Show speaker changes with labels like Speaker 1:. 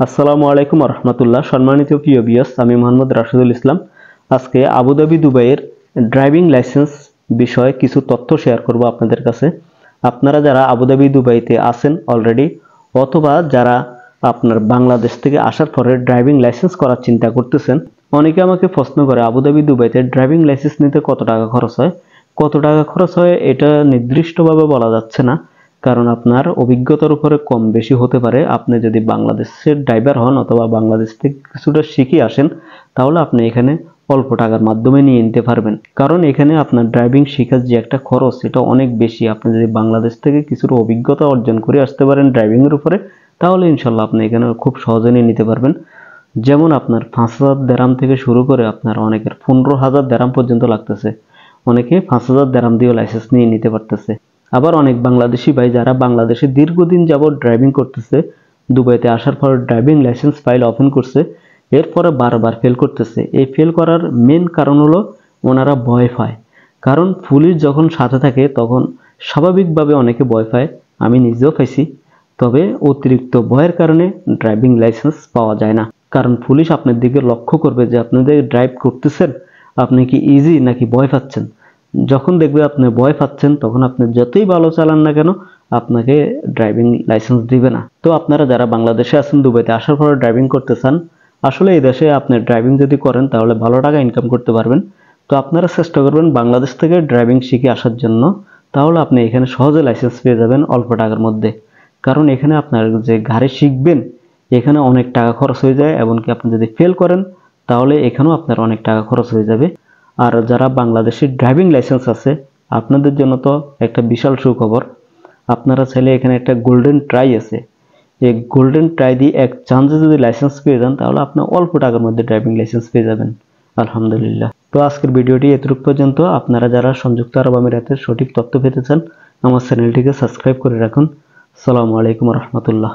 Speaker 1: আসসালামু আলাইকুম রহমতুল্লাহ। সম্মানিত প্রিয় ভিউয়ার্স, আমি মোহাম্মদ রাশিদুল ইসলাম। আজকে আবুধাবি দুবাইয়ের ড্রাইভিং লাইসেন্স বিষয়ে কিছু তথ্য শেয়ার করব আপনাদের কাছে। আপনারা যারা আবুধাবি দুবাইতে আছেন অলরেডি, অথবা যারা আপনার বাংলাদেশ থেকে আসার পরে ড্রাইভিং লাইসেন্স করার চিন্তা করতেছেন, অনেকে আমাকে প্রশ্ন করে আবুধাবি দুবাইতে ড্রাইভিং লাইসেন্স নিতে কত টাকা খরচ হয়। কত টাকা খরচ হয় এটা নির্দিষ্টভাবে বলা যাচ্ছে না, কারণ আপনার অভিজ্ঞতার উপরে কম বেশি হতে পারে। আপনি যদি বাংলাদেশের ড্রাইভার হন অথবা বাংলাদেশ থেকে কিছুটা শিখে আসেন, তাহলে আপনি এখানে অল্প টাকার মাধ্যমে নিয়ে নিতে পারবেন। কারণ এখানে আপনার ড্রাইভিং শেখার যে একটা খরচ, এটা অনেক বেশি। আপনি যদি বাংলাদেশ থেকে কিছুটা অভিজ্ঞতা অর্জন করে আসতে পারেন ড্রাইভিং এর উপরে, তাহলে ইনশাল্লাহ আপনি এখানে খুব সহজে নিয়ে নিতে পারবেন। যেমন আপনার 5,000 দেরাম থেকে শুরু করে আপনার অনেকের 15,000 দেরাম পর্যন্ত লাগতেছে। অনেকে 5,000 দেরাম দিয়ে লাইসেন্স নিয়ে নিতে পারতেছে। আবার অনেক বাংলাদেশি ভাই যারা বাংলাদেশে দীর্ঘদিন যাবত ড্রাইভিং করতেছে, দুবাইতে আসার পর ড্রাইভিং লাইসেন্স ফাইল ওপেন করছে, এরপরে বারবার ফেল করতেছে। এই ফেল করার মেন কারণ হলো ওনারা ভয় পায়। কারণ পুলিশ যখন সাথে থাকে তখন স্বাভাবিকভাবে অনেকে ভয় পায়, আমি নিজেও পাইছি। তবে অতিরিক্ত ভয়ের কারণে ড্রাইভিং লাইসেন্স পাওয়া যায় না। কারণ পুলিশ আপনার দিকে লক্ষ্য করবে যে আপনাদের ড্রাইভ করতেছেন, আপনি কি ইজি নাকি ভয় পাচ্ছেন। যখন দেখবে আপনি ভয় পাচ্ছেন, তখন আপনি যতই ভালো চালান না কেন, আপনাকে ড্রাইভিং লাইসেন্স দিবে না। তো আপনারা যারা বাংলাদেশে আছেন, দুবাইতে আসার পরে ড্রাইভিং করতে চান, আসলে এই দেশে আপনি ড্রাইভিং যদি করেন তাহলে ভালো টাকা ইনকাম করতে পারবেন। তো আপনারা চেষ্টা করবেন বাংলাদেশ থেকে ড্রাইভিং শিখে আসার জন্য, তাহলে আপনি এখানে সহজে লাইসেন্স পেয়ে যাবেন অল্প টাকার মধ্যে। কারণ এখানে আপনার যে গাড়ি শিখবেন, এখানে অনেক টাকা খরচ হয়ে যায়। এমনকি আপনি যদি ফেল করেন, তাহলে এখানেও আপনার অনেক টাকা খরচ হয়ে যাবে। আর যারা বাংলাদেশের ড্রাইভিং লাইসেন্স আছে, আপনাদের জন্য তো একটা বিশাল সুখবর। আপনারা চাইলে এখানে একটা গোল্ডেন ট্রাই আছে, এই গোল্ডেন ট্রাই দিয়ে এক চান্সে যদি লাইসেন্স পেয়ে যান, তাহলে আপনি অল্প টাকার মধ্যে ড্রাইভিং লাইসেন্স পেয়ে যাবেন আলহামদুলিল্লাহ। তো আজকের ভিডিওটি এতটুকু পর্যন্ত। আপনারা যারা সংযুক্ত আরব আমিরাতের সঠিক তথ্য পেতে চান, আমার চ্যানেলটিকে সাবস্ক্রাইব করে রাখুন। আসসালামু আলাইকুম রহমতুল্লাহ।